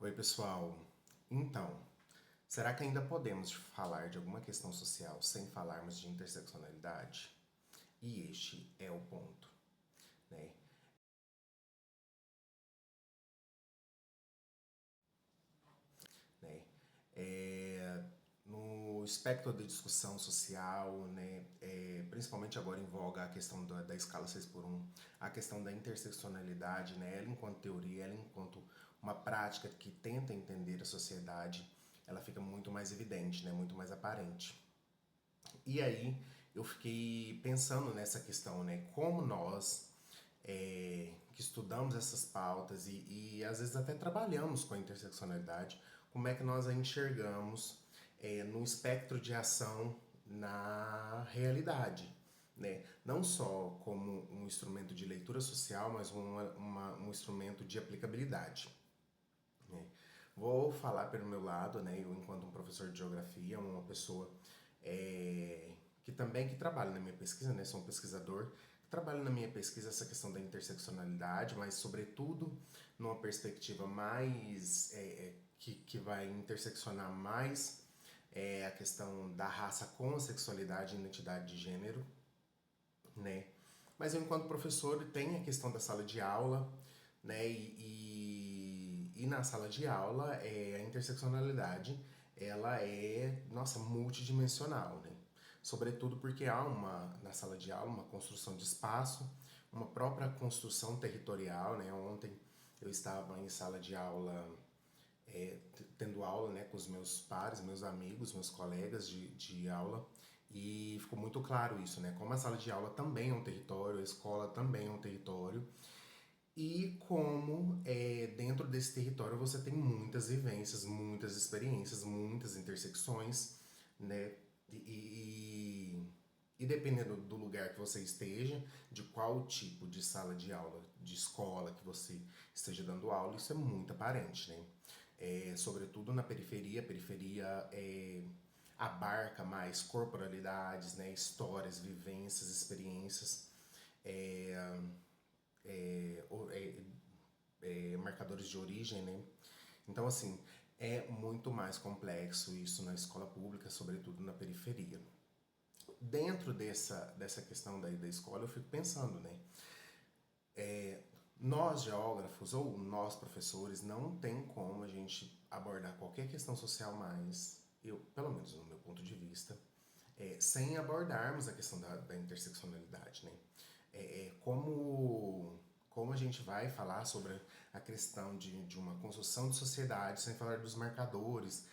Oi, pessoal. Então, será que ainda podemos falar de alguma questão social sem falarmos de interseccionalidade? E este é o ponto, né? né? É, no espectro de discussão social, né, principalmente agora em voga a questão da escala 6 por 1, a questão da interseccionalidade, né, ela enquanto teoria, ela enquanto uma prática que tenta entender a sociedade, ela fica muito mais evidente, né, muito mais aparente. E aí eu fiquei pensando nessa questão, né? Como nós que estudamos essas pautas e às vezes até trabalhamos com a interseccionalidade, como é que nós a enxergamos no espectro de ação na realidade, né? Não só como um instrumento de leitura social, mas um instrumento de aplicabilidade. Né? Vou falar pelo meu lado, né? Eu enquanto um professor de geografia, uma pessoa que também que trabalha na minha pesquisa, né? Sou um pesquisador que trabalha na minha pesquisa essa questão da interseccionalidade, mas sobretudo numa perspectiva mais que vai interseccionar mais a questão da raça com a sexualidade e identidade de gênero, né? Mas eu, enquanto professor, tenho a questão da sala de aula, né? E na sala de aula, a interseccionalidade, ela é, nossa, multidimensional, né? Sobretudo porque há na sala de aula, uma construção de espaço, uma própria construção territorial, né? Ontem eu estava em sala de aula tendo aula, né, com os meus pares, meus amigos, meus colegas de aula, e ficou muito claro isso, né? Como a sala de aula também é um território, a escola também é um território, e como dentro desse território você tem muitas vivências, muitas experiências, muitas intersecções, né? E dependendo do lugar que você esteja, de qual tipo de sala de aula, de escola que você esteja dando aula, isso é muito aparente, né? Sobretudo na periferia, a periferia abarca mais corporalidades, né? Histórias, vivências, experiências, é, marcadores de origem, né? Então, assim, é muito mais complexo isso na escola pública, sobretudo na periferia. Dentro dessa questão da escola, eu fico pensando, né? Nós, geógrafos, ou nós, professores, não tem como a gente abordar qualquer questão social mais, eu, pelo menos no meu ponto de vista, sem abordarmos a questão da interseccionalidade, né? Como a gente vai falar sobre a questão de uma construção de sociedade sem falar dos marcadores,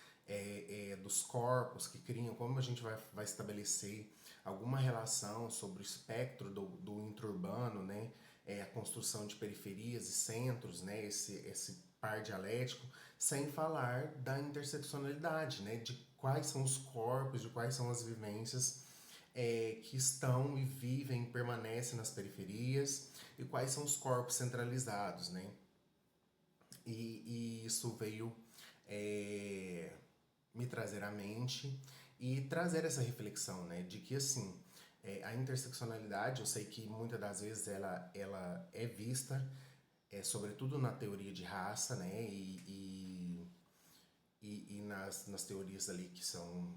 dos corpos que criam, como a gente vai estabelecer alguma relação sobre o espectro do interurbano, né? A construção de periferias e centros, né? Esse par dialético, sem falar da interseccionalidade, né? De quais são os corpos, de quais são as vivências que estão e vivem, permanecem nas periferias e quais são os corpos centralizados, né? E isso veio me trazer à mente e trazer essa reflexão, né? De que, assim, a interseccionalidade, eu sei que muitas das vezes ela é vista, sobretudo na teoria de raça, né? E nas teorias ali que estão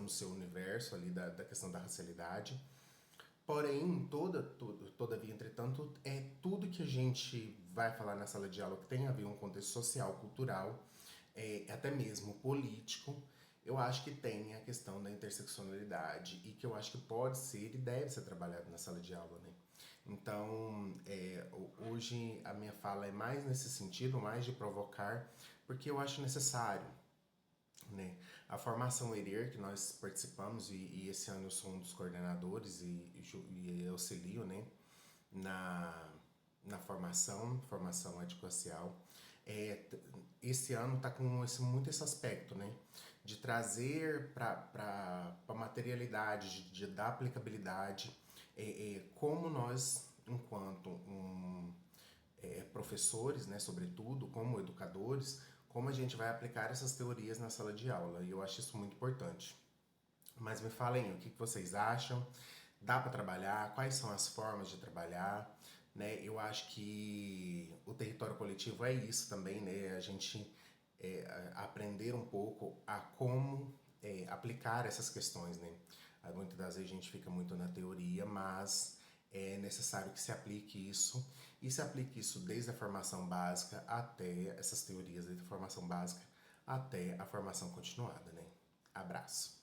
no seu universo ali da questão da racialidade. Porém, todavia, entretanto, tudo que a gente vai falar na sala de aula que tem a ver com um contexto social, cultural, até mesmo político, eu acho que tem a questão da interseccionalidade e que eu acho que pode ser e deve ser trabalhado na sala de aula, né? Então, hoje a minha fala é mais nesse sentido, mais de provocar, porque eu acho necessário, né? A formação ERER, que nós participamos, e esse ano eu sou um dos coordenadores e auxilio, né? Na formação ético-racial. Esse ano está com muito esse aspecto, né? De trazer para a materialidade, da aplicabilidade, como nós, enquanto professores, né, sobretudo, como educadores, como a gente vai aplicar essas teorias na sala de aula. E eu acho isso muito importante. Mas me falem o que vocês acham. Dá para trabalhar? Quais são as formas de trabalhar? Né? Eu acho que o território coletivo objetivo é isso também, né? A gente aprender um pouco a como aplicar essas questões, né? Muitas das vezes a gente fica muito na teoria, mas é necessário que se aplique isso, e se aplique isso desde a formação básica até essas teorias, desde a formação básica até a formação continuada, né? Abraço!